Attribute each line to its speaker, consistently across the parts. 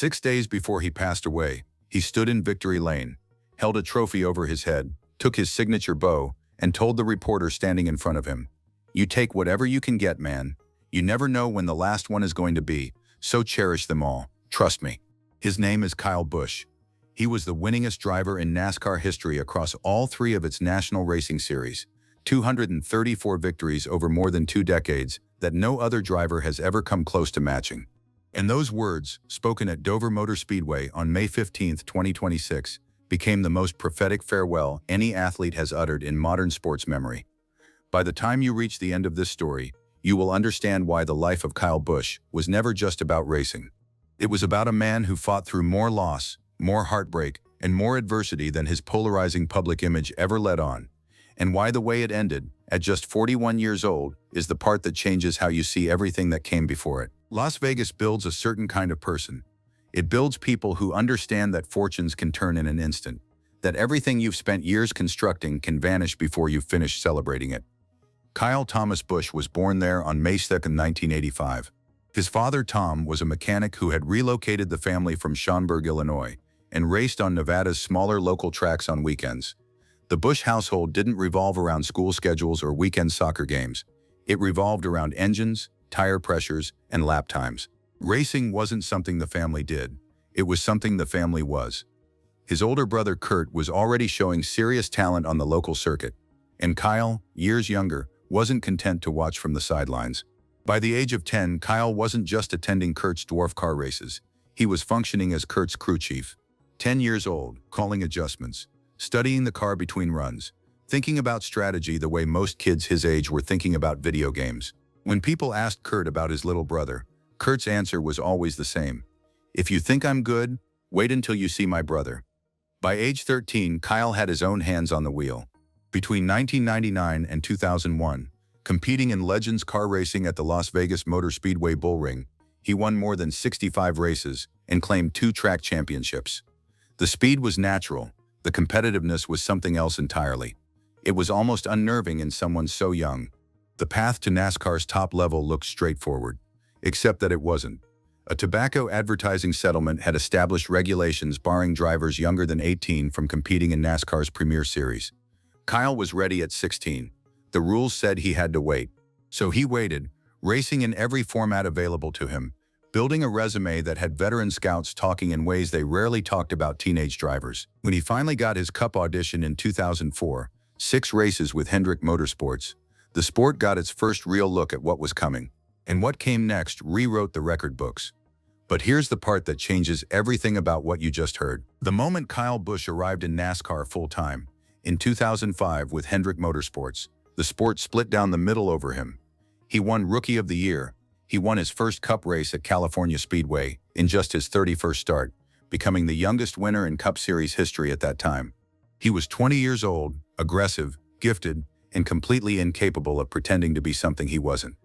Speaker 1: 6 days before he passed away, he stood in victory lane, held a trophy over his head, took his signature bow, and told the reporter standing in front of him, "You take whatever you can get, man. You never know when the last one is going to be, so cherish them all. Trust me." His name is Kyle Busch. He was the winningest driver in NASCAR history across all three of its national racing series, 234 victories over more than 2 decades that no other driver has ever come close to matching. And those words, spoken at Dover Motor Speedway on May 15, 2026, became the most prophetic farewell any athlete has uttered in modern sports memory. By the time you reach the end of this story, you will understand why the life of Kyle Busch was never just about racing. It was about a man who fought through more loss, more heartbreak, and more adversity than his polarizing public image ever let on. And why the way it ended, at just 41 years old, is the part that changes how you see everything that came before it. Las Vegas builds a certain kind of person. It builds people who understand that fortunes can turn in an instant, that everything you've spent years constructing can vanish before you've finished celebrating it. Kyle Thomas Busch was born there on May 2, 1985. His father, Tom, was a mechanic who had relocated the family from Schaumburg, Illinois, and raced on Nevada's smaller local tracks on weekends. The Busch household didn't revolve around school schedules or weekend soccer games. It revolved around engines, tire pressures, and lap times. Racing wasn't something the family did. It was something the family was. His older brother, Kurt, was already showing serious talent on the local circuit. And Kyle, years younger, wasn't content to watch from the sidelines. By the age of 10, Kyle wasn't just attending Kurt's dwarf car races. He was functioning as Kurt's crew chief. 10 years old, calling adjustments, studying the car between runs, thinking about strategy the way most kids his age were thinking about video games. When people asked Kurt about his little brother, Kurt's answer was always the same. "If you think I'm good, wait until you see my brother." By age 13, Kyle had his own hands on the wheel. Between 1999 and 2001, competing in Legends car racing at the Las Vegas Motor Speedway Bullring, he won more than 65 races and claimed 2 track championships. The speed was natural. The competitiveness was something else entirely. It was almost unnerving in someone so young. The path to NASCAR's top level looked straightforward, except that it wasn't. A tobacco advertising settlement had established regulations barring drivers younger than 18 from competing in NASCAR's Premier Series. Kyle was ready at 16. The rules said he had to wait. So he waited, racing in every format available to him, building a resume that had veteran scouts talking in ways they rarely talked about teenage drivers. When he finally got his Cup audition in 2004, 6 races with Hendrick Motorsports, the sport got its first real look at what was coming. And what came next rewrote the record books. But here's the part that changes everything about what you just heard. The moment Kyle Busch arrived in NASCAR full-time, in 2005 with Hendrick Motorsports, the sport split down the middle over him. He won Rookie of the Year. He won his first Cup race at California Speedway in just his 31st start, becoming the youngest winner in Cup Series history at that time. He was 20 years old, aggressive, gifted, and completely incapable of pretending to be something he wasn't.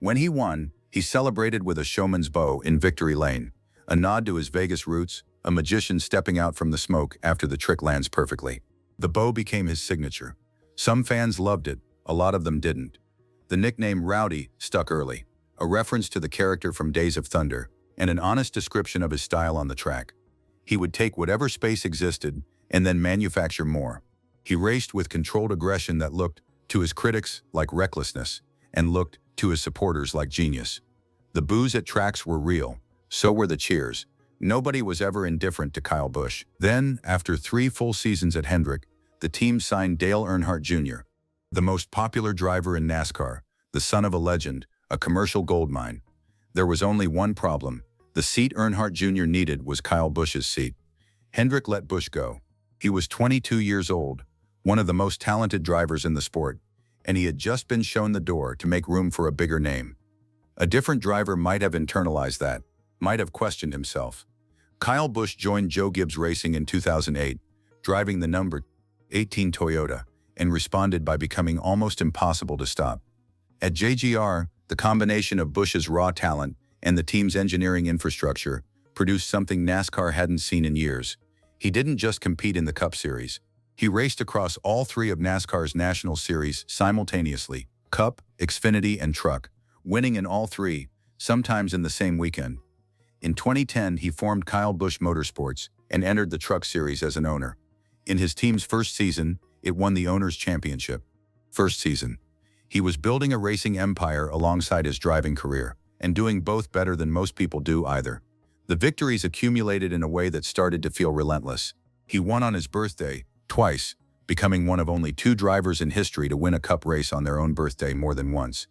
Speaker 1: When he won, he celebrated with a showman's bow in victory lane, a nod to his Vegas roots, a magician stepping out from the smoke after the trick lands perfectly. The bow became his signature. Some fans loved it, a lot of them didn't. The nickname Rowdy stuck early, a reference to the character from Days of Thunder, and an honest description of his style on the track. He would take whatever space existed and then manufacture more. He raced with controlled aggression that looked, to his critics, like recklessness, and looked, to his supporters, like genius. The boos at tracks were real, so were the cheers. Nobody was ever indifferent to Kyle Busch. Then, after 3 full seasons at Hendrick, the team signed Dale Earnhardt Jr., the most popular driver in NASCAR, the son of a legend, a commercial goldmine. There was only one problem. The seat Earnhardt Jr. needed was Kyle Busch's seat. Hendrick let Busch go. He was 22 years old, one of the most talented drivers in the sport, and he had just been shown the door to make room for a bigger name. A different driver might have internalized that, might have questioned himself. Kyle Busch joined Joe Gibbs Racing in 2008, driving the number 18 Toyota, and responded by becoming almost impossible to stop. At JGR, the combination of Busch's raw talent and the team's engineering infrastructure produced something NASCAR hadn't seen in years. He didn't just compete in the Cup Series. He raced across all 3 of NASCAR's national series simultaneously, Cup, Xfinity, and Truck, winning in all 3, sometimes in the same weekend. In 2010, he formed Kyle Busch Motorsports and entered the Truck Series as an owner. In his team's first season, it won the Owners' Championship. First season. He was building a racing empire alongside his driving career, and doing both better than most people do either. The victories accumulated in a way that started to feel relentless. He won on his birthday, twice, becoming one of only 2 drivers in history to win a cup race on their own birthday more than once.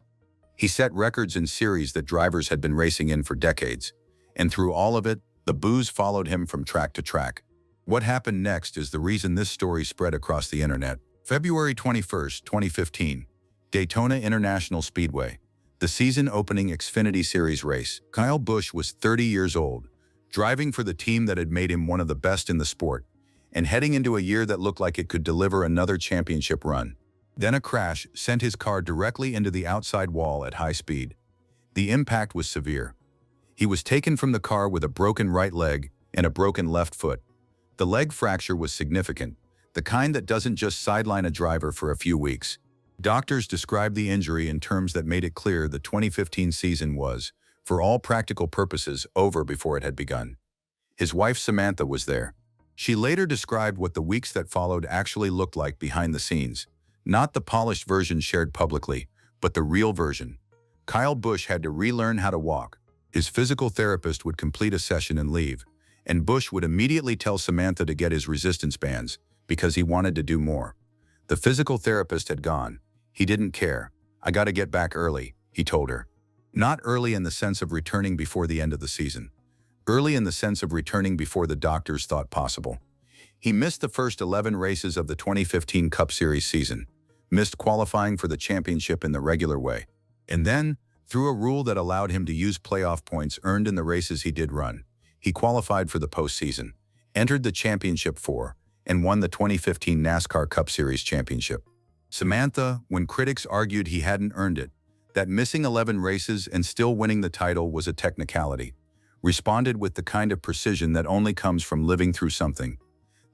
Speaker 1: He set records in series that drivers had been racing in for decades, and through all of it, the boos followed him from track to track. What happened next is the reason this story spread across the internet. February 21, 2015, Daytona International Speedway. The season-opening Xfinity Series race. Kyle Busch was 30 years old, driving for the team that had made him one of the best in the sport, and heading into a year that looked like it could deliver another championship run. Then a crash sent his car directly into the outside wall at high speed. The impact was severe. He was taken from the car with a broken right leg and a broken left foot. The leg fracture was significant, the kind that doesn't just sideline a driver for a few weeks. Doctors described the injury in terms that made it clear the 2015 season was, for all practical purposes, over before it had begun. His wife Samantha was there. She later described what the weeks that followed actually looked like behind the scenes. Not the polished version shared publicly, but the real version. Kyle Busch had to relearn how to walk. His physical therapist would complete a session and leave, and Busch would immediately tell Samantha to get his resistance bands because he wanted to do more. The physical therapist had gone. He didn't care. "I gotta get back early," he told her. Not early in the sense of returning before the end of the season. Early in the sense of returning before the doctors thought possible. He missed the first 11 races of the 2015 Cup Series season, missed qualifying for the championship in the regular way, and then, through a rule that allowed him to use playoff points earned in the races he did run, he qualified for the postseason, entered the championship four, and won the 2015 NASCAR Cup Series championship. Samantha, when critics argued he hadn't earned it, that missing 11 races and still winning the title was a technicality, responded with the kind of precision that only comes from living through something.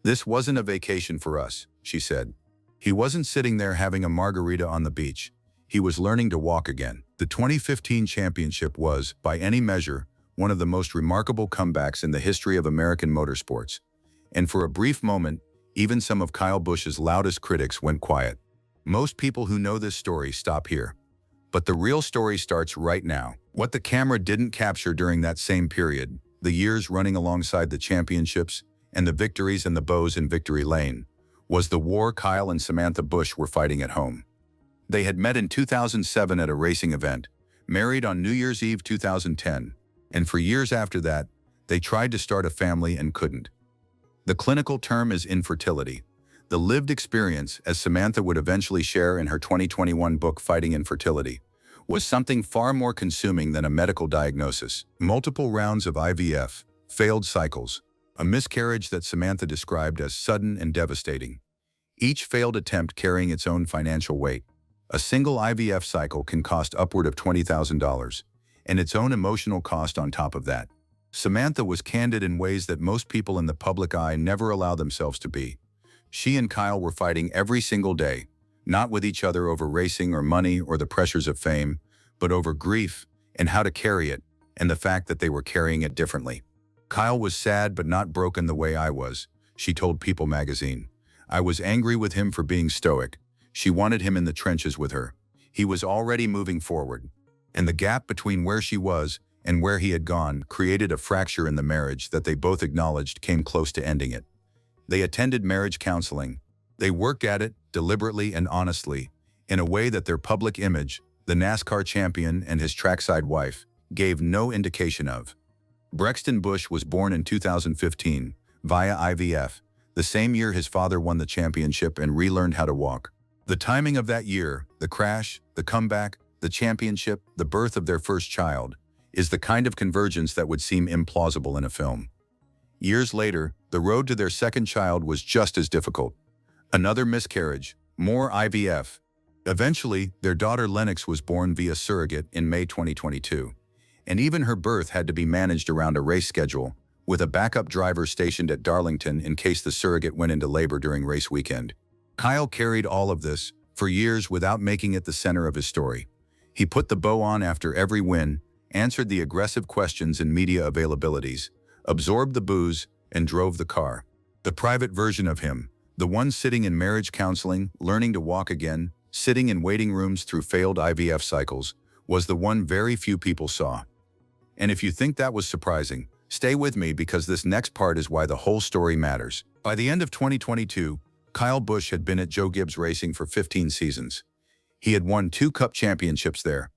Speaker 1: "This wasn't a vacation for us," she said. He wasn't sitting there having a margarita on the beach. He was learning to walk again. The 2015 championship was, by any measure, one of the most remarkable comebacks in the history of American motorsports. And for a brief moment, even some of Kyle Busch's loudest critics went quiet. Most people who know this story stop here. But the real story starts right now. What the camera didn't capture during that same period, the years running alongside the championships and the victories and the bows in victory lane, was the war Kyle and Samantha Busch were fighting at home. They had met in 2007 at a racing event, married on New Year's Eve 2010, and for years after that, they tried to start a family and couldn't. The clinical term is infertility. The lived experience, as Samantha would eventually share in her 2021 book Fighting Infertility, was something far more consuming than a medical diagnosis. Multiple rounds of IVF, failed cycles, a miscarriage that Samantha described as sudden and devastating. Each failed attempt carrying its own financial weight. A single IVF cycle can cost upward of $20,000, and its own emotional cost on top of that. Samantha was candid in ways that most people in the public eye never allow themselves to be. She and Kyle were fighting every single day, not with each other over racing or money or the pressures of fame, but over grief and how to carry it, and the fact that they were carrying it differently. "Kyle was sad but not broken the way I was," she told People magazine. "I was angry with him for being stoic. She wanted him in the trenches with her. He was already moving forward. And the gap between where she was and where he had gone created a fracture in the marriage that they both acknowledged came close to ending it. They attended marriage counseling. They worked at it, deliberately and honestly, in a way that their public image, the NASCAR champion and his trackside wife, gave no indication of." Brexton Busch was born in 2015, via IVF, the same year his father won the championship and relearned how to walk. The timing of that year, the crash, the comeback, the championship, the birth of their first child, is the kind of convergence that would seem implausible in a film. Years later, the road to their second child was just as difficult. Another miscarriage, more IVF. Eventually, their daughter Lennox was born via surrogate in May 2022, and even her birth had to be managed around a race schedule, with a backup driver stationed at Darlington in case the surrogate went into labor during race weekend. Kyle carried all of this for years without making it the center of his story. He put the bow on after every win, answered the aggressive questions and media availabilities, absorbed the booze, and drove the car. The private version of him, the one sitting in marriage counseling, learning to walk again, sitting in waiting rooms through failed IVF cycles, was the one very few people saw. And if you think that was surprising, stay with me because this next part is why the whole story matters. By the end of 2022, Kyle Busch had been at Joe Gibbs Racing for 15 seasons. He had won 2 Cup championships there.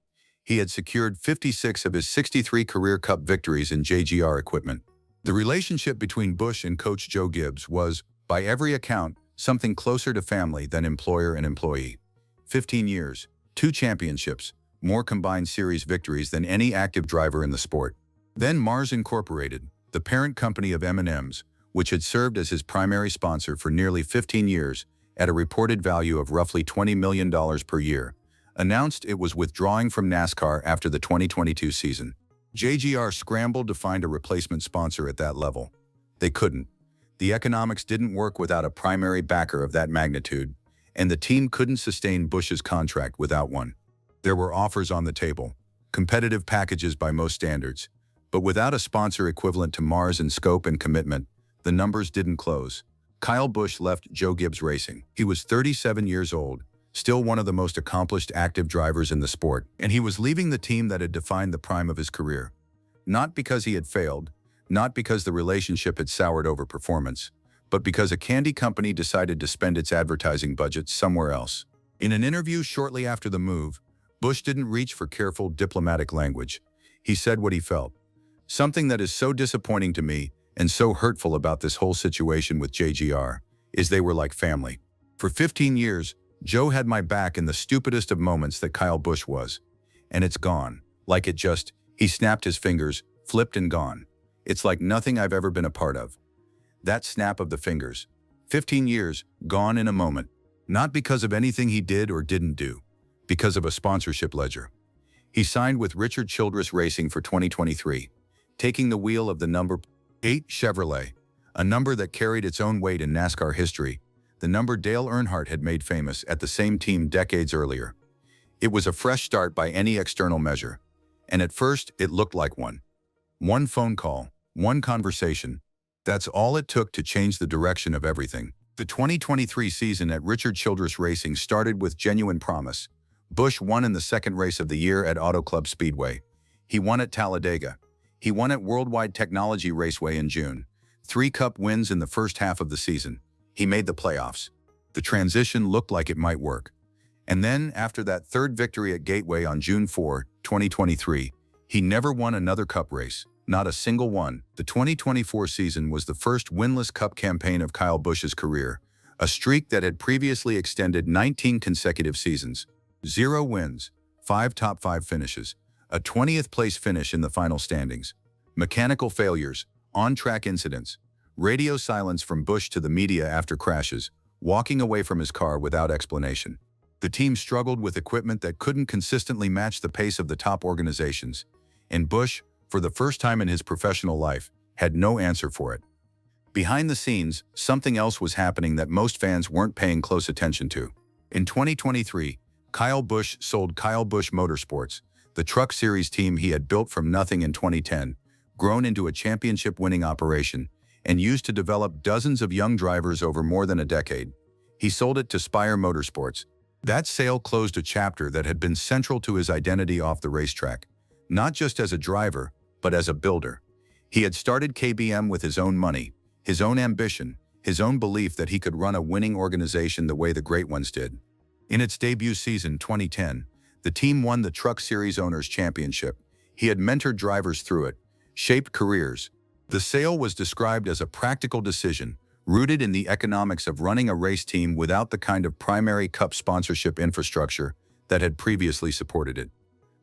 Speaker 1: He had secured 56 of his 63 career Cup victories in JGR equipment. The relationship between Busch and Coach Joe Gibbs was, by every account, something closer to family than employer and employee. 15 years, 2 championships, more combined series victories than any active driver in the sport. Then Mars Incorporated, the parent company of M&M's, which had served as his primary sponsor for nearly 15 years, at a reported value of roughly $20 million per year, announced it was withdrawing from NASCAR after the 2022 season. JGR scrambled to find a replacement sponsor at that level. They couldn't. The economics didn't work without a primary backer of that magnitude, and the team couldn't sustain Busch's contract without one. There were offers on the table, competitive packages by most standards, but without a sponsor equivalent to Mars in scope and commitment, the numbers didn't close. Kyle Busch left Joe Gibbs Racing. He was 37 years old, still one of the most accomplished active drivers in the sport, and he was leaving the team that had defined the prime of his career. Not because he had failed, not because the relationship had soured over performance, but because a candy company decided to spend its advertising budget somewhere else. In an interview shortly after the move, Busch didn't reach for careful diplomatic language. He said what he felt. Something that is so disappointing to me and so hurtful about this whole situation with JGR is they were like family. For 15 years, Joe had my back in the stupidest of moments that Kyle Busch was. And it's gone. Like it just, he snapped his fingers, flipped and gone. It's like nothing I've ever been a part of. That snap of the fingers. 15 years, gone in a moment. Not because of anything he did or didn't do. Because of a sponsorship ledger. He signed with Richard Childress Racing for 2023, taking the wheel of the number 8 Chevrolet, a number that carried its own weight in NASCAR history, the number Dale Earnhardt had made famous at the same team decades earlier. It was a fresh start by any external measure, and at first it looked like one. One phone call, one conversation. That's all it took to change the direction of everything. The 2023 season at Richard Childress Racing started with genuine promise. Busch won in the second race of the year at Auto Club Speedway. He won at Talladega. He won at Worldwide Technology Raceway in June. 3 Cup wins in the first half of the season. He made the playoffs. The transition looked like it might work. And then, after that third victory at Gateway on June 4, 2023, he never won another Cup race. Not a single one. The 2024 season was the first winless Cup campaign of Kyle Busch's career, a streak that had previously extended 19 consecutive seasons. 0 wins, 5 top 5 finishes, a 20th place finish in the final standings, mechanical failures, on-track incidents, radio silence from Busch to the media after crashes, walking away from his car without explanation. The team struggled with equipment that couldn't consistently match the pace of the top organizations, and Busch, for the first time in his professional life, had no answer for it. Behind the scenes, something else was happening that most fans weren't paying close attention to. In 2023, Kyle Busch sold Kyle Busch Motorsports, the truck series team he had built from nothing in 2010, grown into a championship-winning operation, and used to develop dozens of young drivers over more than a decade. He sold it to Spire Motorsports. That sale closed a chapter that had been central to his identity off the racetrack, not just as a driver, but as a builder. He had started KBM with his own money, his own ambition, his own belief that he could run a winning organization the way the great ones did. In its debut season, 2010, the team won the Truck Series Owners' Championship. He had mentored drivers through it, shaped careers. The sale was described as a practical decision, rooted in the economics of running a race team without the kind of primary Cup sponsorship infrastructure that had previously supported it.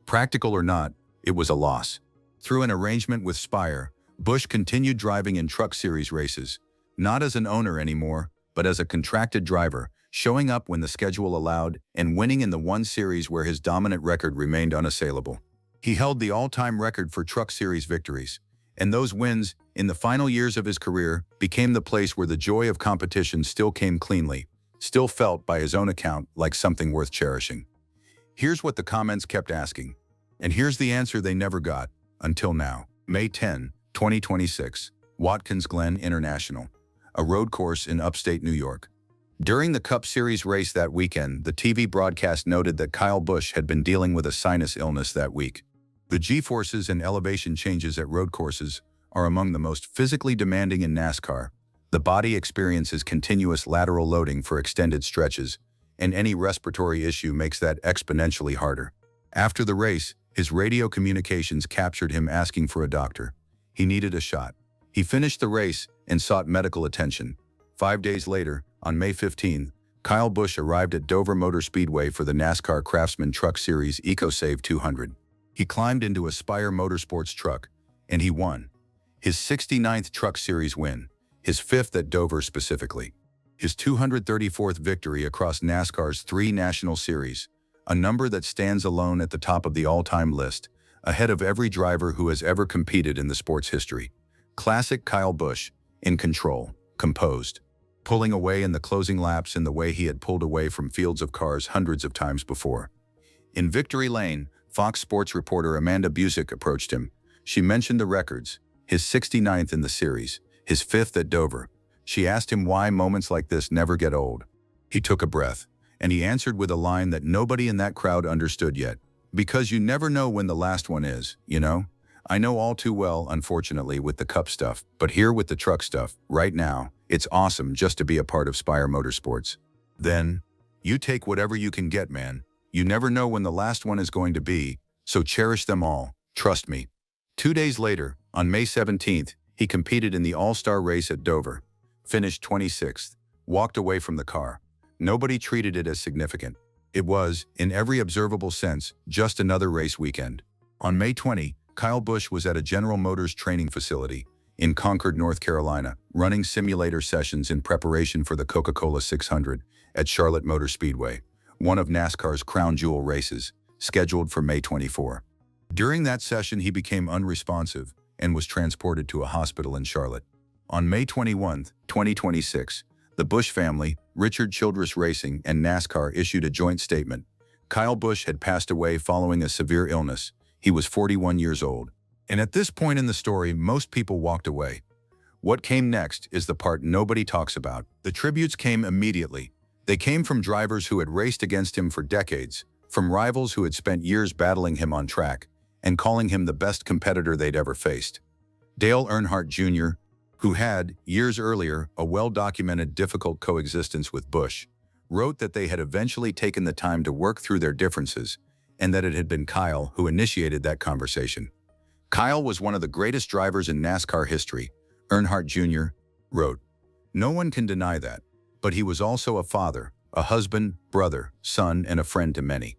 Speaker 1: Practical or not, it was a loss. Through an arrangement with Spire, Busch continued driving in Truck Series races, not as an owner anymore, but as a contracted driver, showing up when the schedule allowed and winning in the one series where his dominant record remained unassailable. He held the all-time record for Truck Series victories, and those wins, in the final years of his career, became the place where the joy of competition still came cleanly, still felt by his own account like something worth cherishing. Here's what the comments kept asking. And here's the answer they never got, until now. May 10, 2026, Watkins Glen International, a road course in upstate New York. During the Cup Series race that weekend, the TV broadcast noted that Kyle Busch had been dealing with a sinus illness that week. The G-forces and elevation changes at road courses are among the most physically demanding in NASCAR. The body experiences continuous lateral loading for extended stretches, and any respiratory issue makes that exponentially harder. After the race, his radio communications captured him asking for a doctor. He needed a shot. He finished the race and sought medical attention. 5 days later, on May 15, Kyle Busch arrived at Dover Motor Speedway for the NASCAR Craftsman Truck Series EcoSave 200. He climbed into a Spire Motorsports truck, and he won. His 69th Truck Series win, his 5th at Dover specifically. His 234th victory across NASCAR's 3 National Series, a number that stands alone at the top of the all-time list, ahead of every driver who has ever competed in the sport's history. Classic Kyle Busch, in control, composed, pulling away in the closing laps in the way he had pulled away from fields of cars hundreds of times before. In Victory Lane, Fox Sports reporter Amanda Busick approached him. She mentioned the records, his 69th in the series, his 5th at Dover. She asked him why moments like this never get old. He took a breath, and he answered with a line that nobody in that crowd understood yet. Because you never know when the last one is, you know? I know all too well, unfortunately, with the Cup stuff, but here with the truck stuff, right now, it's awesome just to be a part of Spire Motorsports. Then, you take whatever you can get, man. You never know when the last one is going to be, so cherish them all, trust me. 2 days later, on May 17th, he competed in the All-Star race at Dover, finished 26th, walked away from the car. Nobody treated it as significant. It was, in every observable sense, just another race weekend. On May 20, Kyle Busch was at a General Motors training facility in Concord, North Carolina, running simulator sessions in preparation for the Coca-Cola 600 at Charlotte Motor Speedway, one of NASCAR's crown jewel races, scheduled for May 24. During that session, he became unresponsive and was transported to a hospital in Charlotte. On May 21, 2026, the Busch family, Richard Childress Racing, and NASCAR issued a joint statement. Kyle Busch had passed away following a severe illness. He was 41 years old. And at this point in the story, most people walked away. What came next is the part nobody talks about. The tributes came immediately. They came from drivers who had raced against him for decades, from rivals who had spent years battling him on track and calling him the best competitor they'd ever faced. Dale Earnhardt Jr., who had, years earlier, a well-documented difficult coexistence with Busch, wrote that they had eventually taken the time to work through their differences and that it had been Kyle who initiated that conversation. Kyle was one of the greatest drivers in NASCAR history, Earnhardt Jr. wrote. No one can deny that, but he was also a father, a husband, brother, son, and a friend to many.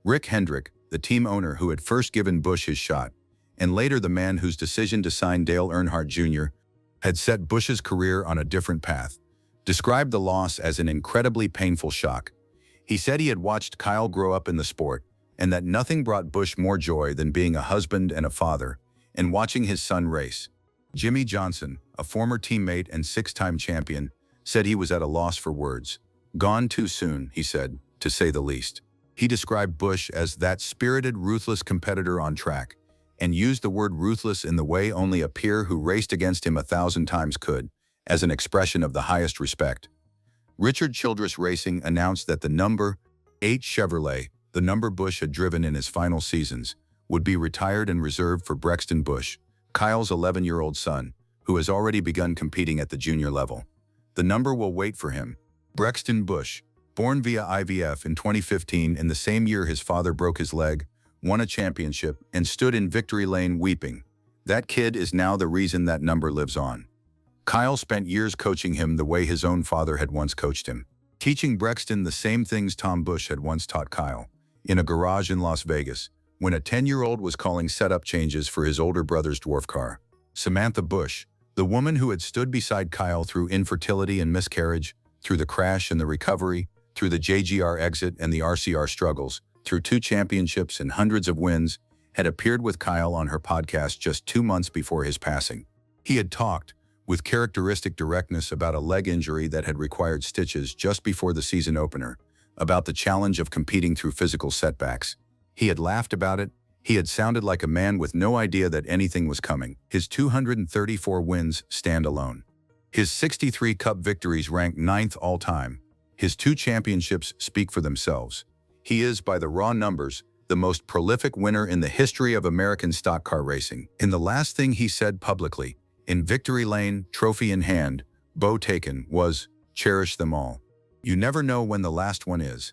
Speaker 1: Rick Hendrick, the team owner who had first given Busch his shot, and later the man whose decision to sign Dale Earnhardt Jr. had set Busch's career on a different path, described the loss as an incredibly painful shock. He said he had watched Kyle grow up in the sport, and that nothing brought Busch more joy than being a husband and a father, and watching his son race. Jimmy Johnson, a former teammate and 6-time champion, said he was at a loss for words. Gone too soon, he said, to say the least. He described Busch as that spirited, ruthless competitor on track, and used the word ruthless in the way only a peer who raced against him 1,000 times could, as an expression of the highest respect. Richard Childress Racing announced that the number 8 Chevrolet, the number Busch had driven in his final seasons, would be retired and reserved for Brexton Busch, Kyle's 11-year-old son, who has already begun competing at the junior level. The number will wait for him. Brexton Busch, born via IVF in 2015, in the same year his father broke his leg, won a championship, and stood in victory lane weeping. That kid is now the reason that number lives on. Kyle spent years coaching him the way his own father had once coached him, teaching Brexton the same things Tom Busch had once taught Kyle, in a garage in Las Vegas, when a 10-year-old was calling setup changes for his older brother's dwarf car. Samantha Busch, the woman who had stood beside Kyle through infertility and miscarriage, through the crash and the recovery, through the JGR exit and the RCR struggles, through 2 championships and hundreds of wins, had appeared with Kyle on her podcast just 2 months before his passing. He had talked, with characteristic directness, about a leg injury that had required stitches just before the season opener, about the challenge of competing through physical setbacks. He had laughed about it, He had sounded like a man with no idea that anything was coming. His 234 wins stand alone. His 63 Cup victories rank 9th all-time. His 2 championships speak for themselves. He is, by the raw numbers, the most prolific winner in the history of American stock car racing. In the last thing he said publicly, in victory lane, trophy in hand, bow taken, was, "Cherish them all." You never know when the last one is.